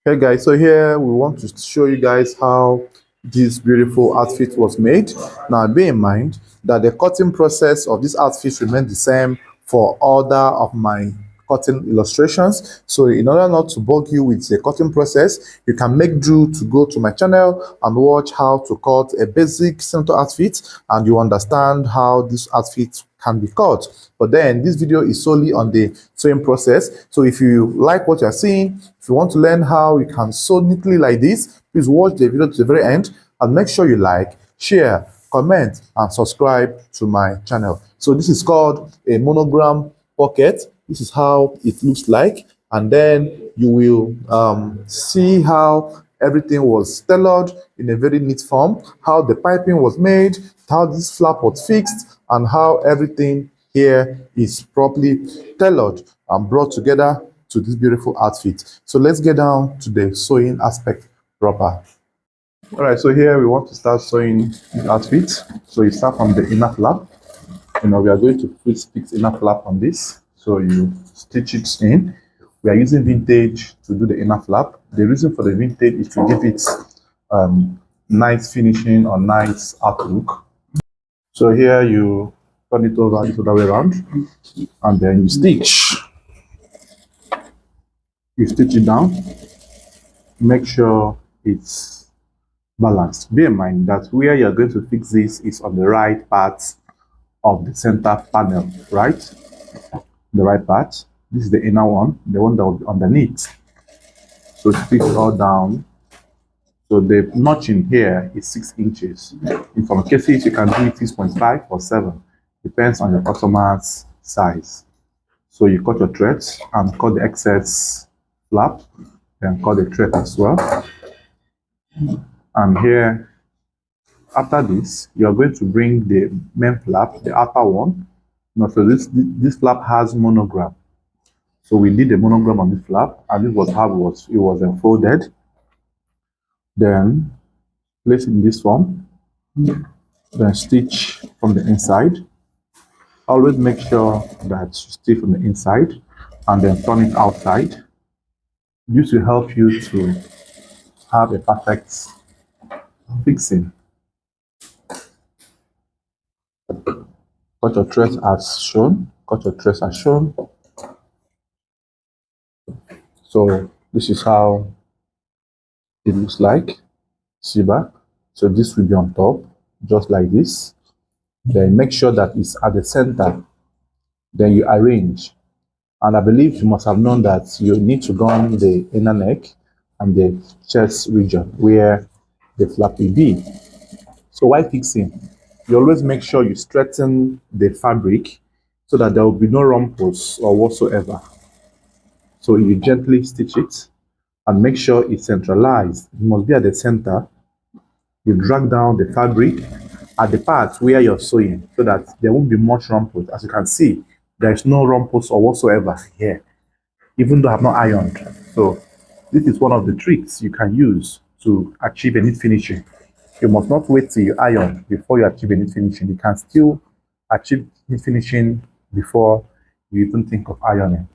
Hey guys, so here we want to show you guys how this beautiful outfit was made. Now bear in mind that the cutting process of this outfit remains the same for other of my cutting illustrations. So in order not to bug you with the cutting process, you can make do to go to my channel and watch how to cut a basic simple outfit, and you understand how this outfit can be cut. But then this video is solely on the sewing process. So if you like what you're seeing, if you want to learn how you can sew neatly like this, please watch the video to the very end and make sure you like, share, comment, and subscribe to my channel. So this is called a monogram pocket. This is how it looks like, and then you will see how everything was tailored in a very neat form, how the piping was made, how this flap was fixed, and how everything here is properly tailored and brought together to this beautiful outfit. So let's get down to the sewing aspect proper. All right, so here we want to start sewing the outfit. So you start from the inner flap. We are going to fix inner flap on this. So you stitch it in. We are using vintage to do the inner flap. The reason for the vintage is to give it nice finishing or nice outlook. So here you turn it over the other way around, and then you stitch. You stitch it down. Make sure it's balanced. Bear in mind that where you're going to fix this is on the right part of the center panel, right? The right part. This is the inner one, the one that will be underneath. So stitch it all down. So the notch in here is 6 inches. In some cases, you can do it 6.5 or 7. Depends on your customer's size. So you cut your threads and cut the excess flap, then cut the thread as well. And here, after this, you're going to bring the main flap, the upper one. Now, so this flap has monogram. So we did the monogram on this flap, and this was how it was unfolded. Then place in this form, then stitch from the inside. Always make sure that you stitch from the inside and then turn it outside. This will help you to have a perfect fixing. Cut your threads as shown. Cut your threads as shown. So this is how it looks like. See back. So this will be on top, just like this. Then make sure that it's at the center. Then you arrange. And I believe you must have known that you need to go on the inner neck and the chest region where the flap will be. So while fixing, you always make sure you straighten the fabric so that there will be no rumples or whatsoever. So you gently stitch it and make sure it's centralized. It must be at the center. You drag down the fabric at the part where you're sewing so that there won't be much rumples. As you can see, there is no rumples or whatsoever here, even though I have not ironed. So this is one of the tricks you can use to achieve a neat finishing. You must not wait till you iron before you achieve a neat finishing. You can still achieve neat finishing before you even think of ironing.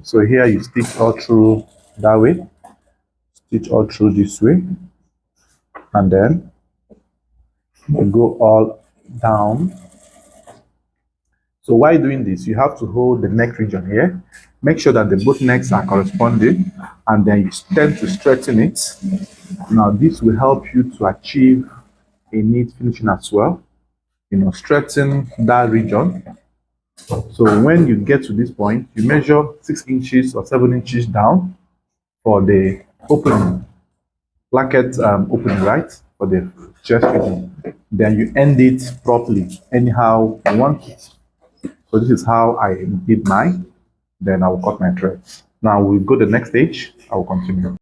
So here you stitch all through that way, stitch all through this way, and then you go all down. So while doing this, you have to hold the neck region here. Make sure that the both necks are corresponding, and then you tend to straighten it. Now this will help you to achieve a neat finishing as well. Straighten that region. So when you get to this point, you measure 6 inches or 7 inches down for the opening, placket opening, right? For the chest region. Then you end it properly, anyhow you want it. So this is how I did mine. Then I will cut my threads. Now we'll go to the next stage. I will continue.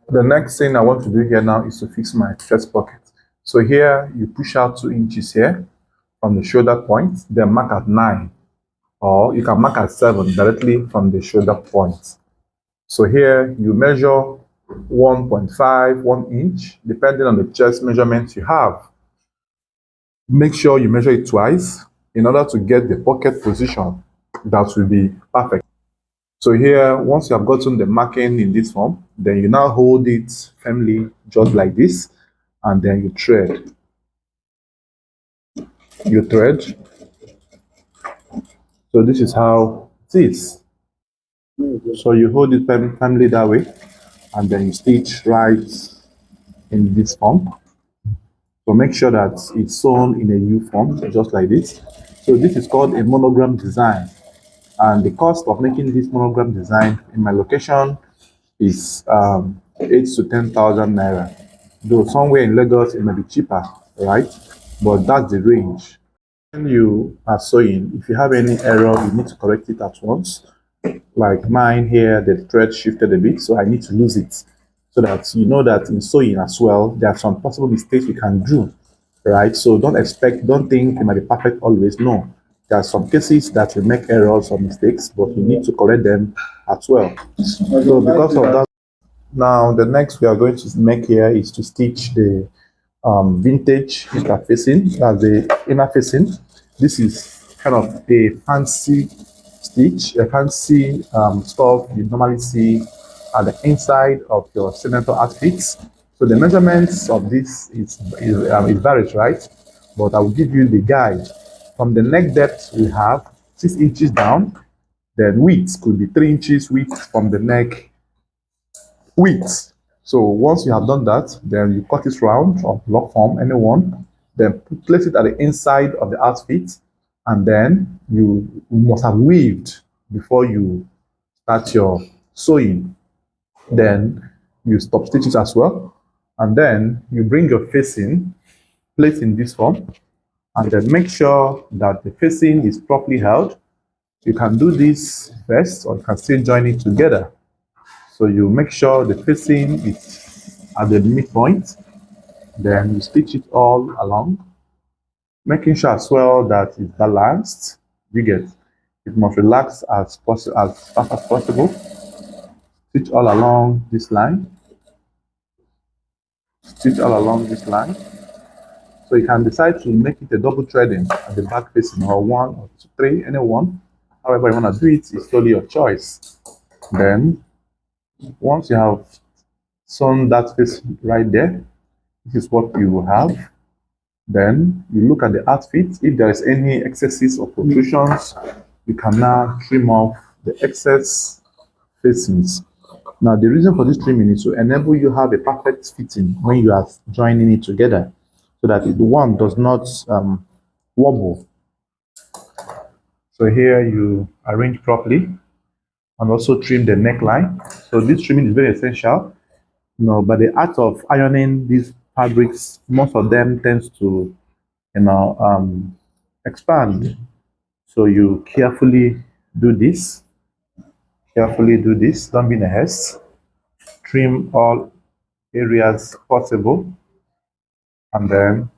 The next thing I want to do here now is to fix my chest pocket. So here you push out 2 inches here from the shoulder point, then mark at 9, or you can mark at 7 directly from the shoulder point. So here you measure 1.5, 1 inch, depending on the chest measurement you have. Make sure you measure it twice in order to get the pocket position that will be perfect. So here, once you have gotten the marking in this form, then you now hold it firmly just like this, and then you thread. You thread. So this is how it is. So you hold it firmly that way, and then you stitch right in this form. So make sure that it's sewn in a U form, just like this. So this is called a monogram design. And the cost of making this monogram design in my location is 8 to 10,000 naira. Though somewhere in Lagos it may be cheaper, right? But that's the range. When you are sewing, if you have any error, you need to correct it at once. Like mine here, the thread shifted a bit, so I need to lose it. So that you know that in sewing as well, there are some possible mistakes we can do, right? So don't think it might be perfect always. No, there are some cases that will make errors or mistakes, but you need to correct them as well. So because of that, now the next we are going to make here is to stitch the vintage interfacing, that's the inner facing. This is kind of a fancy stitch, a fancy stuff you normally see at the inside of your senator outfits. So the measurements of this is varies, right? But I will give you the guide. From the neck depth, we have 6 inches down. Then width could be 3 inches width from the neck width. So once you have done that, then you cut it round or block form, anyone, then place it at the inside of the outfit, and then you must have weaved before you start your sewing. Then you stop stitches as well, and then you bring your facing, place in this form, and then make sure that the facing is properly held. You can do this first, or you can still join it together. So you make sure the facing is at the midpoint, then you stitch it all along, making sure as well that it's balanced. You get it must relax as fast as possible. Stitch all along this line. Stitch all along this line. So you can decide to make it a double threading at the back facing, or 1 or 2, 3, any one. However you want to do it is totally your choice. Then once you have sewn that face right there, this is what you will have. Then you look at the outfit. If there is any excesses or protrusions, you can now trim off the excess facings. Now the reason for this trimming is to enable you have a perfect fitting when you are joining it together, so that the one does not wobble. So here you arrange properly and also trim the neckline. So this trimming is very essential. By the art of ironing these fabrics, most of them tends to expand. So you carefully do this. Carefully do this. Don't be in a haste. Trim all areas possible, and then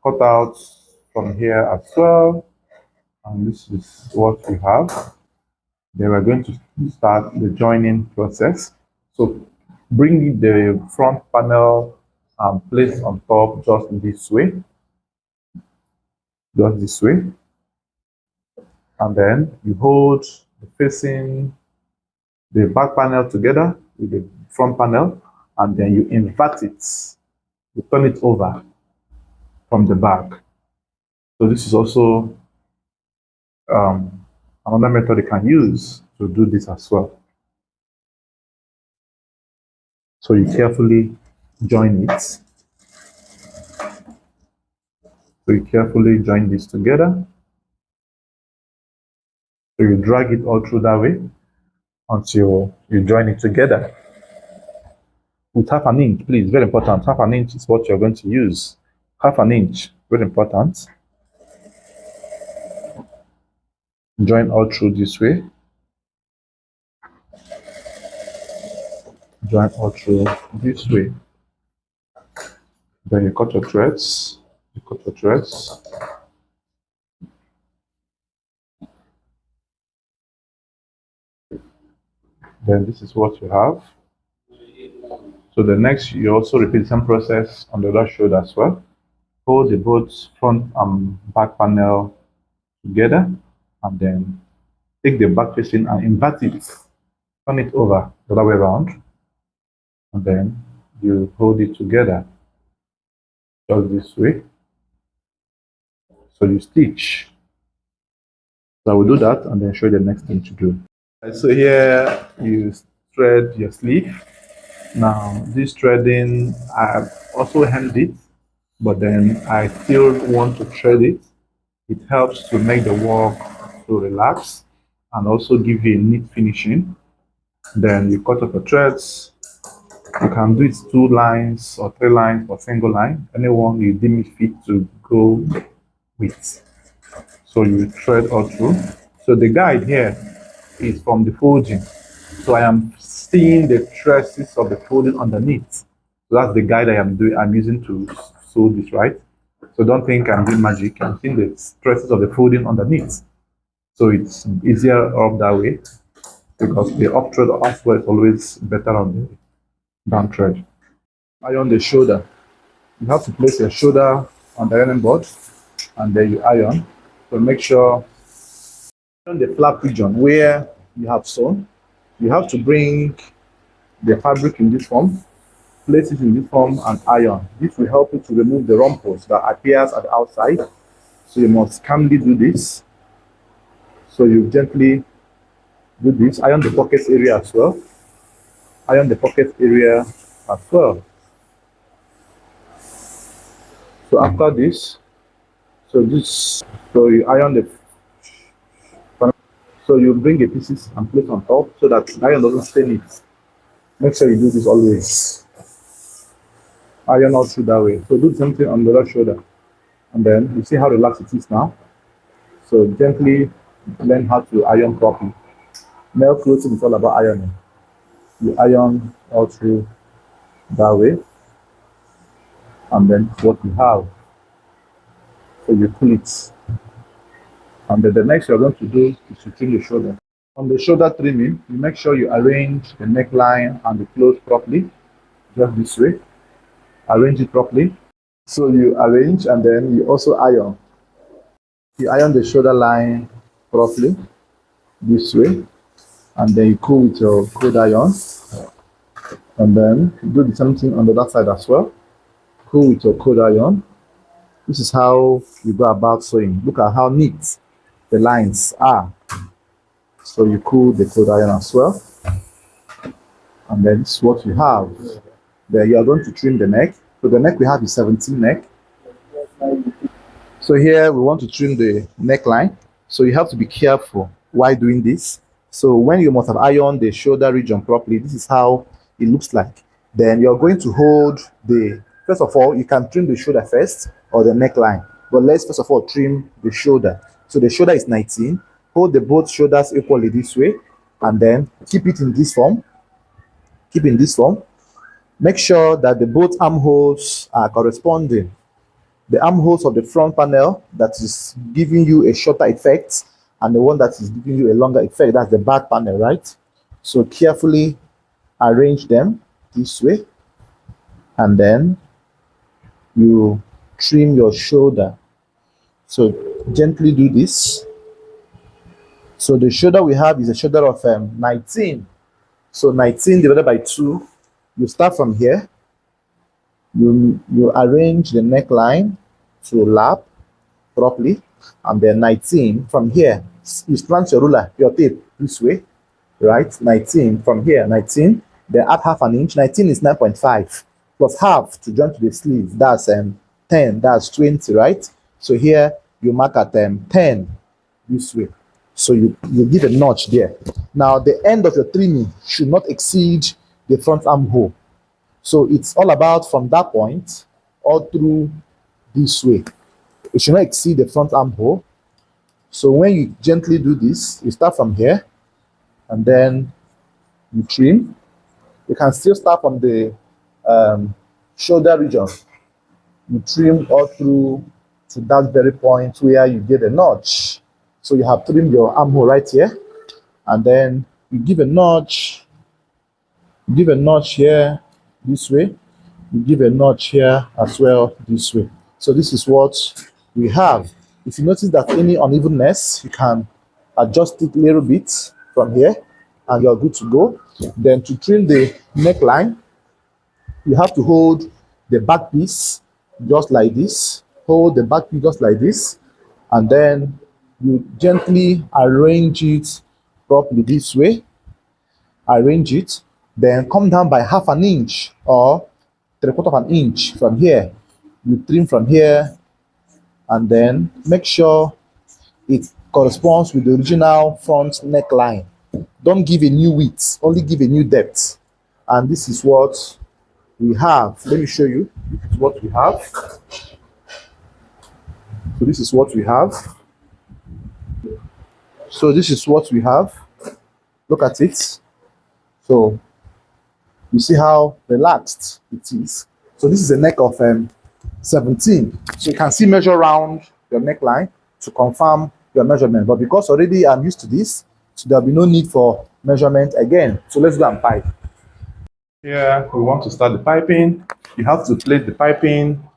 cut out from here as well. And this is what we have. Then we're going to start the joining process. So bring the front panel and place on top just this way. Just this way. And then you hold the facing the back panel together with the front panel, and then you invert it. You turn it over from the back. So this is also another method you can use to do this as well. So you carefully join it. So you carefully join this together. So you drag it all through that way until you join it together. With 1/2 inch, please, very important. 1/2 inch is what you're going to use. 1/2 inch, very important. Join all through this way. Join all through this way. Then you cut your threads. You cut your threads. Then this is what you have. So the next, you also repeat the same process on the other shoulder as well. Hold the both front and back panel together, and then take the back facing and invert it, turn it over the other way around, and then you hold it together just this way. So you stitch. So I will do that and then show you the next thing to do. So here you thread your sleeve. Now this threading, I've also hemmed it, but then I still want to thread it. It helps to make the work to relax and also give you a neat finishing. Then you cut off the threads. You can do it 2 lines or 3 lines or single line, anyone you deem it fit to go with. So you thread all through. So the guide here is from the folding. So I am seeing the traces of the folding underneath. So that's the guide I'm using to sew this, right? So don't think I'm doing magic. I'm seeing the traces of the folding underneath. So it's easier up that way because the up thread as well is always better on the down thread. Iron the shoulder. You have to place your shoulder on the ironing board and then you iron. So make sure on the flap region where you have sewn, you have to bring the fabric in this form, place it in this form and iron. This will help you to remove the rumples that appears at the outside. So you must calmly do this. So you gently do this. Iron the pocket area as well. Iron the pocket area as well. So after this, so you iron the, so you bring the pieces and place on top so that the iron doesn't stain it. Make sure you do this always. Iron all through that way. So do the same thing on the other shoulder. And then you see how relaxed it is now. So gently learn how to iron properly. Male clothing is all about ironing. You iron all through that way. And then what you have. So you pull it. And then the next you're going to do is to trim the shoulder. On the shoulder trimming, you make sure you arrange the neckline and the clothes properly. Just this way. Arrange it properly. So you arrange and then you also iron. You iron the shoulder line properly this way, and then you cool with your cold iron, and then you do the same thing on the other side as well. Cool with your cold iron. This is how you go about sewing. Look at how neat the lines are. So you cool the cold iron as well, and then this is what you have. Then you are going to trim the neck. So the neck we have is 17 neck. So here we want to trim the neckline. So you have to be careful while doing this. So when you must have ironed the shoulder region properly, this is how it looks like. Then you're going to hold first of all, you can trim the shoulder first or the neckline. But let's first of all trim the shoulder. So the shoulder is 19. Hold the both shoulders equally this way and then keep it in this form. Keep in this form. Make sure that the both armholes are corresponding. The armholes of the front panel that is giving you a shorter effect and the one that is giving you a longer effect, that's the back panel, right? So carefully arrange them this way and then you trim your shoulder. So gently do this. So the shoulder we have is a shoulder of 19. So 19 divided by 2, you start from here. You arrange the neckline to lap properly, and then 19 from here. You slant your ruler, your tape this way, right? 19 from here, 19. Then add half an inch. 19 is 9.5 plus half to join to the sleeve. That's 10. That's 20, right? So here you mark at 10 this way. So you give a notch there. Now the end of your trimming should not exceed the front armhole. So it's all about from that point all through this way. It should not exceed the front armhole. So when you gently do this, you start from here and then you trim. You can still start from the shoulder region. You trim all through to that very point where you get a notch. So you have trimmed your armhole right here, and then you give a notch. You give a notch here this way. You give a notch here as well this way. So this is what we have. If you notice that any unevenness, you can adjust it a little bit from here, and you're good to go. Then to trim the neckline, you have to hold the back piece just like this. Hold the back piece just like this, and then you gently arrange it properly this way. Arrange it, then come down by half an inch or three-quarter of an inch from here. You trim from here, and then make sure it corresponds with the original front neckline. Don't give a new width, only give a new depth. And this is what we have. Let me show you what we have. So this is what we have. So this is what we have. Look at it. So you see how relaxed it is. So this is a neck of 17. So you can see measure around your neckline to confirm your measurement. But because already I'm used to this, so there'll be no need for measurement again. So let's go and pipe. Here we want to start the piping. You have to place the piping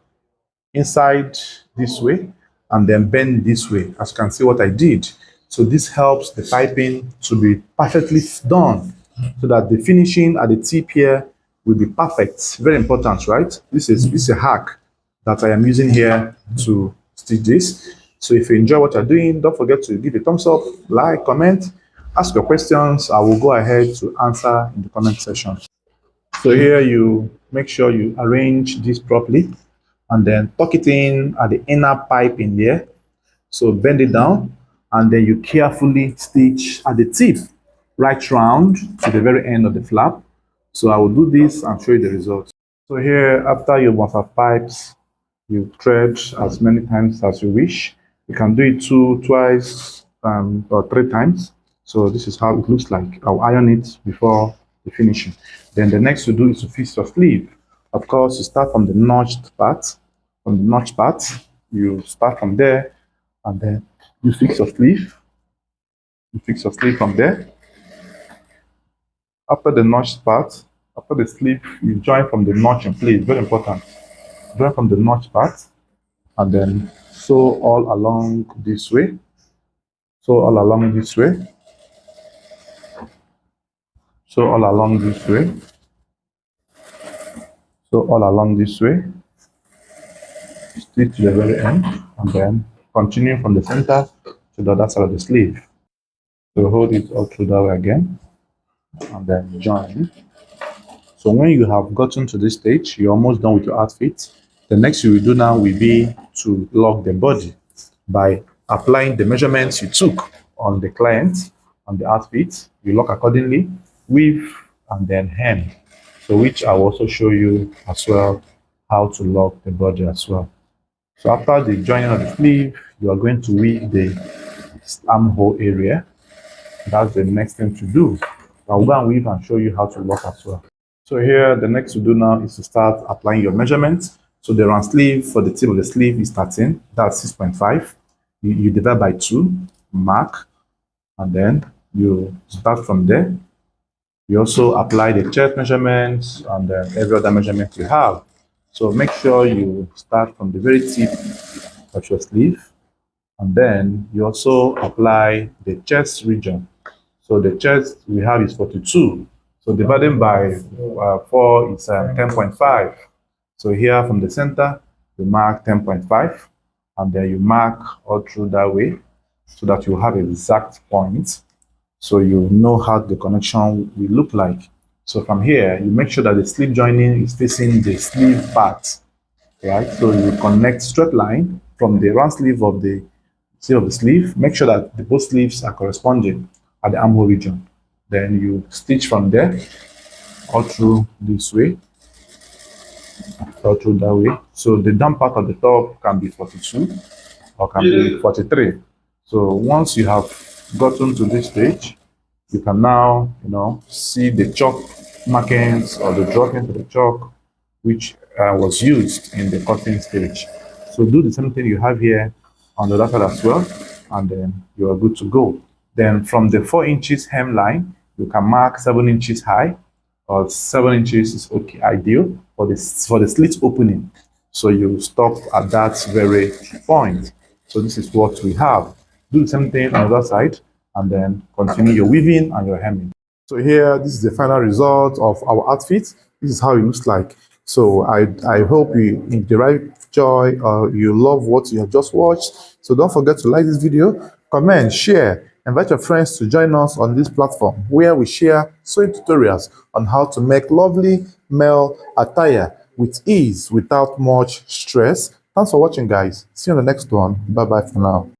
inside this way and then bend this way, as you can see what I did. So this helps the piping to be perfectly done, so that the finishing at the tip here will be perfect. Very important, right? This is a hack that I am using here to stitch this. So if you enjoy what you're doing, don't forget to give a thumbs up, like, comment, ask your questions. I will go ahead to answer in the comment section. So here you make sure you arrange this properly and then tuck it in at the inner pipe in there. So bend it down and then you carefully stitch at the tip right round to the very end of the flap. So I will do this and show you the results. So here, after you must have pipes, you thread as many times as you wish. You can do it twice, or 3 times. So this is how it looks like. I'll iron it before the finishing. Then the next to do is to fix your sleeve. Of course, you start from the notched part. From the notched part, you start from there, and then you fix your sleeve. You fix your sleeve from there. After the notched part, after the sleeve, you join from the notch in place. Very important. Join from the notch part, and then sew all along this way. Sew all along this way. Sew all along this way. Sew all along this way. Stitch to the very end, and then continue from the center to the other side of the sleeve. So hold it all through that way again, and then join. So when you have gotten to this stage, you're almost done with your outfit. The next you will do now will be to lock the body by applying the measurements you took on the client, on the outfit. You lock accordingly, weave, and then hem. So which I will also show you as well how to lock the body as well. So after the joining of the sleeve, you are going to weave the armhole area. That's the next thing to do. I'll go and weave and show you how to lock as well. So here, the next to do now is to start applying your measurements. So the round sleeve for the tip of the sleeve is 13. That's 6.5. You divide by 2, mark, and then you start from there. You also apply the chest measurements and then every other measurement you have. So make sure you start from the very tip of your sleeve, and then you also apply the chest region. So the chest we have is 42. So dividing by 4 is 10.5. So here from the center, you mark 10.5, and then you mark all through that way so that you have exact points. So you know how the connection will look like. So from here, you make sure that the sleeve joining is facing the sleeve part, right? So you connect straight line from the round sleeve of the sleeve. Make sure that the both sleeves are corresponding at the armhole region. Then you stitch from there all through this way, all through that way. So the down part of the top can be 42 or can be 43. So once you have gotten to this stage, you can now, see the chalk markings or the droppings of the chalk which was used in the cutting stage. So do the same thing you have here on the other side as well, and then you are good to go. Then from the 4 inches hemline, you can mark 7 inches high, or 7 inches is okay, ideal for the slit opening. So you stop at that very point. So this is what we have. Do the same thing on the other side, and then continue your weaving and your hemming. So here, this is the final result of our outfit. This is how it looks like. So I hope you derive joy or you love what you have just watched. So don't forget to like this video, comment, share, invite your friends to join us on this platform where we share sewing tutorials on how to make lovely male attire with ease without much stress. Thanks for watching, guys. See you on the next one. Bye bye for now.